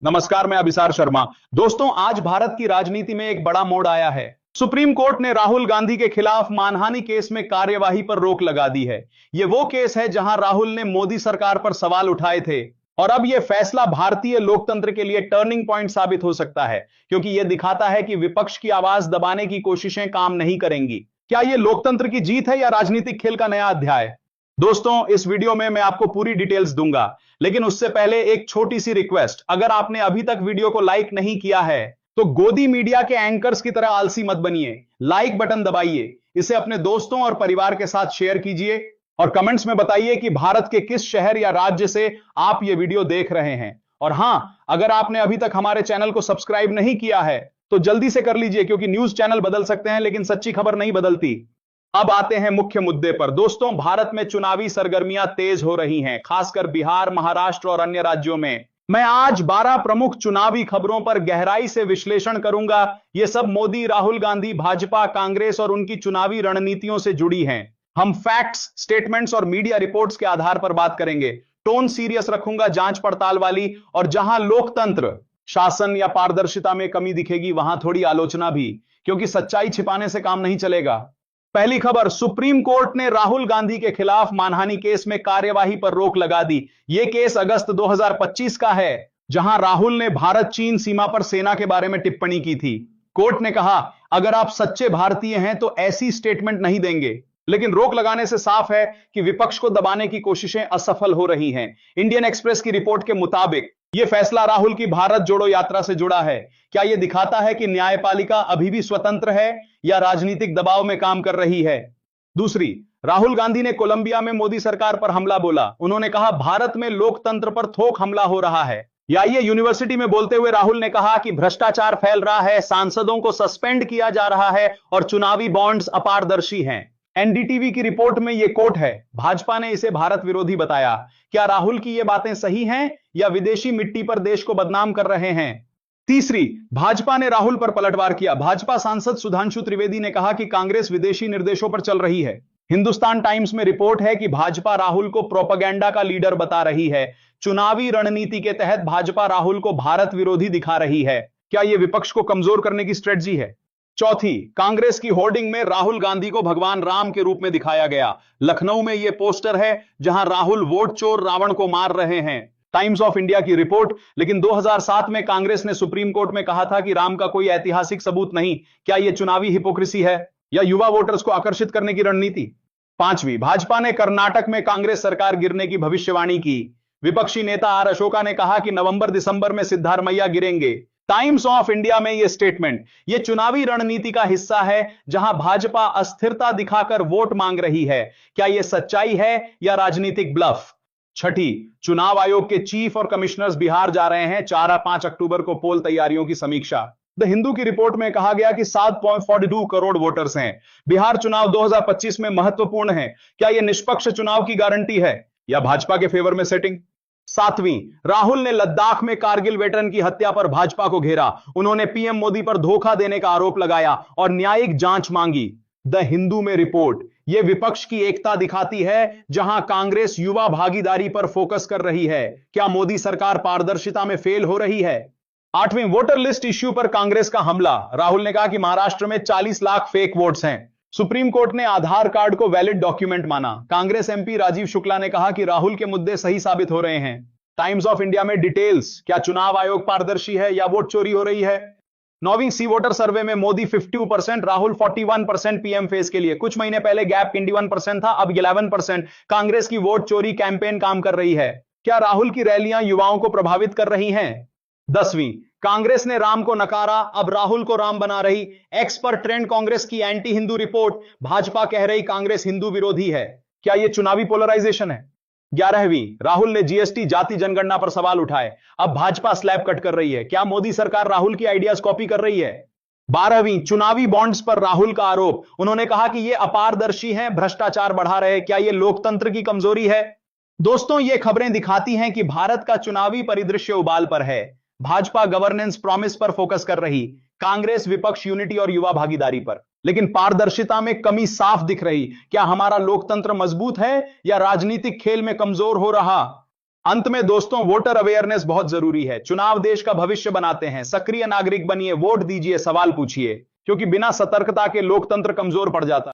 नमस्कार, मैं अभिसार शर्मा। दोस्तों, आज भारत की राजनीति में एक बड़ा मोड़ आया है। सुप्रीम कोर्ट ने राहुल गांधी के खिलाफ मानहानि केस में कार्यवाही पर रोक लगा दी है। यह वो केस है जहां राहुल ने मोदी सरकार पर सवाल उठाए थे और अब यह फैसला भारतीय लोकतंत्र के लिए टर्निंग पॉइंट साबित हो सकता है, क्योंकि यह दिखाता है कि विपक्ष की आवाज दबाने की कोशिशें काम नहीं करेंगी। क्या यह लोकतंत्र की जीत है या राजनीतिक खेल का नया अध्याय? दोस्तों, इस वीडियो में मैं आपको पूरी डिटेल्स दूंगा, लेकिन उससे पहले एक छोटी सी रिक्वेस्ट। अगर आपने अभी तक वीडियो को लाइक नहीं किया है तो गोदी मीडिया के एंकर्स की तरह आलसी मत बनिए। लाइक बटन दबाइए, इसे अपने दोस्तों और परिवार के साथ शेयर कीजिए और कमेंट्स में बताइए कि भारत के किस शहर या राज्य से आप ये वीडियो देख रहे हैं। और हां, अगर आपने अभी तक हमारे चैनल को सब्सक्राइब नहीं किया है तो जल्दी से कर लीजिए, क्योंकि न्यूज चैनल बदल सकते हैं लेकिन सच्ची खबर नहीं बदलती। अब आते हैं मुख्य मुद्दे पर। दोस्तों, भारत में चुनावी सरगर्मियां तेज हो रही हैं, खासकर बिहार, महाराष्ट्र और अन्य राज्यों में। मैं आज 12 प्रमुख चुनावी खबरों पर गहराई से विश्लेषण करूंगा। ये सब मोदी, राहुल गांधी, भाजपा, कांग्रेस और उनकी चुनावी रणनीतियों से जुड़ी हैं। हम फैक्ट्स, स्टेटमेंट्स और मीडिया रिपोर्ट्स के आधार पर बात करेंगे। टोन सीरियस रखूंगा, जांच पड़ताल वाली, और जहां लोकतंत्र, शासन या पारदर्शिता में कमी दिखेगी वहां थोड़ी आलोचना भी, क्योंकि सच्चाई छिपाने से काम नहीं चलेगा। पहली खबर, सुप्रीम कोर्ट ने राहुल गांधी के खिलाफ मानहानि केस में कार्यवाही पर रोक लगा दी। यह केस अगस्त 2025 का है, जहां राहुल ने भारत चीन सीमा पर सेना के बारे में टिप्पणी की थी। कोर्ट ने कहा, अगर आप सच्चे भारतीय हैं तो ऐसी स्टेटमेंट नहीं देंगे। लेकिन रोक लगाने से साफ है कि विपक्ष को दबाने की कोशिशें असफल हो रही हैं। इंडियन एक्सप्रेस की रिपोर्ट के मुताबिक यह फैसला राहुल की भारत जोड़ो यात्रा से जुड़ा है। क्या यह दिखाता है कि न्यायपालिका अभी भी स्वतंत्र है या राजनीतिक दबाव में काम कर रही है? दूसरी, राहुल गांधी ने कोलंबिया में मोदी सरकार पर हमला बोला। उन्होंने कहा, भारत में लोकतंत्र पर थोक हमला हो रहा है। या ये यूनिवर्सिटी में बोलते हुए राहुल ने कहा कि भ्रष्टाचार फैल रहा है, सांसदों को सस्पेंड किया जा रहा है और चुनावी बॉन्ड्स अपारदर्शी हैं। एनडीटीवी की रिपोर्ट में यह कोट है। भाजपा ने इसे भारत विरोधी बताया। क्या राहुल की ये बातें सही हैं या विदेशी मिट्टी पर देश को बदनाम कर रहे हैं? तीसरी, भाजपा ने राहुल पर पलटवार किया। भाजपा सांसद सुधांशु त्रिवेदी ने कहा कि कांग्रेस विदेशी निर्देशों पर चल रही है। हिंदुस्तान टाइम्स में रिपोर्ट है कि भाजपा राहुल को प्रोपेगेंडा का लीडर बता रही है। चुनावी रणनीति के तहत भाजपा राहुल को भारत विरोधी दिखा रही है। क्या यह विपक्ष को कमजोर करने की स्ट्रेटजी है? चौथी, कांग्रेस की होर्डिंग में राहुल गांधी को भगवान राम के रूप में दिखाया गया। लखनऊ में यह पोस्टर है जहां राहुल वोट चोर रावण को मार रहे हैं। टाइम्स ऑफ इंडिया की रिपोर्ट, लेकिन 2007 में कांग्रेस ने सुप्रीम कोर्ट में कहा था कि राम का कोई ऐतिहासिक सबूत नहीं। क्या यह चुनावी हिपोक्रेसी है या युवा वोटर्स को आकर्षित करने की रणनीति? पांचवी, भाजपा ने कर्नाटक में कांग्रेस सरकार गिरने की भविष्यवाणी की। विपक्षी नेता आर अशोका ने कहा कि नवंबर दिसंबर में सिद्धारमैया गिरेंगे। टाइम्स ऑफ इंडिया में यह स्टेटमेंट, यह चुनावी रणनीति का हिस्सा है जहां भाजपा अस्थिरता दिखाकर वोट मांग रही है। क्या यह सच्चाई है या राजनीतिक ब्लफ? छठी, चुनाव आयोग के चीफ और कमिश्नर्स बिहार जा रहे हैं। 4-5 अक्टूबर को पोल तैयारियों की समीक्षा। द हिंदू की रिपोर्ट में कहा गया कि 7.42 करोड़ वोटर्स हैं। बिहार चुनाव 2025 में महत्वपूर्ण है। क्या यह निष्पक्ष चुनाव की गारंटी है या भाजपा के फेवर में सेटिंग? सातवीं, राहुल ने लद्दाख में कारगिल वेटरन की हत्या पर भाजपा को घेरा। उन्होंने पीएम मोदी पर धोखा देने का आरोप लगाया और न्यायिक जांच मांगी। द हिंदू में रिपोर्ट, यह विपक्ष की एकता दिखाती है जहां कांग्रेस युवा भागीदारी पर फोकस कर रही है। क्या मोदी सरकार पारदर्शिता में फेल हो रही है? आठवीं, वोटर लिस्ट इश्यू पर कांग्रेस का हमला। राहुल ने कहा कि महाराष्ट्र में 40 लाख फेक वोट्स हैं। सुप्रीम कोर्ट ने आधार कार्ड को वैलिड डॉक्यूमेंट माना। कांग्रेस एमपी राजीव शुक्ला ने कहा कि राहुल के मुद्दे सही साबित हो रहे हैं। टाइम्स ऑफ इंडिया में डिटेल्स, क्या चुनाव आयोग पारदर्शी है या वोट चोरी हो रही है? नौवीं, सी वोटर सर्वे में मोदी 52%, राहुल 41% पीएम फेज के लिए। कुछ महीने पहले गैप 21% था, अब 11%। कांग्रेस की वोट चोरी कैंपेन काम कर रही है। क्या राहुल की रैलियां युवाओं को प्रभावित कर रही हैं? 10वीं, कांग्रेस ने राम को नकारा, अब राहुल को राम बना रही। एक्स पर ट्रेंड कांग्रेस की एंटी हिंदू रिपोर्ट। भाजपा कह रही कांग्रेस हिंदू विरोधी है। क्या यह चुनावी पोलराइजेशन है? 11वीं, राहुल ने जीएसटी जाति जनगणना पर सवाल उठाए, अब भाजपा स्लैब कट कर रही है। क्या मोदी सरकार राहुल की आइडियाज कॉपी कर रही है? 12वीं, चुनावी बॉन्ड्स पर राहुल का आरोप। उन्होंने कहा कि यह अपारदर्शी हैं, भ्रष्टाचार बढ़ा रहे। क्या यह लोकतंत्र की कमजोरी है? दोस्तों, ये खबरें दिखाती हैं कि भारत का चुनावी परिदृश्य उबाल पर है। भाजपा गवर्नेंस प्रॉमिस पर फोकस कर रही, कांग्रेस विपक्ष यूनिटी और युवा भागीदारी पर। लेकिन पारदर्शिता में कमी साफ दिख रही। क्या हमारा लोकतंत्र मजबूत है या राजनीतिक खेल में कमजोर हो रहा? अंत में दोस्तों, वोटर अवेयरनेस बहुत जरूरी है। चुनाव देश का भविष्य बनाते हैं। सक्रिय नागरिक बनिए, वोट दीजिए, सवाल पूछिए, क्योंकि बिना सतर्कता के लोकतंत्र कमजोर पड़ जाता है।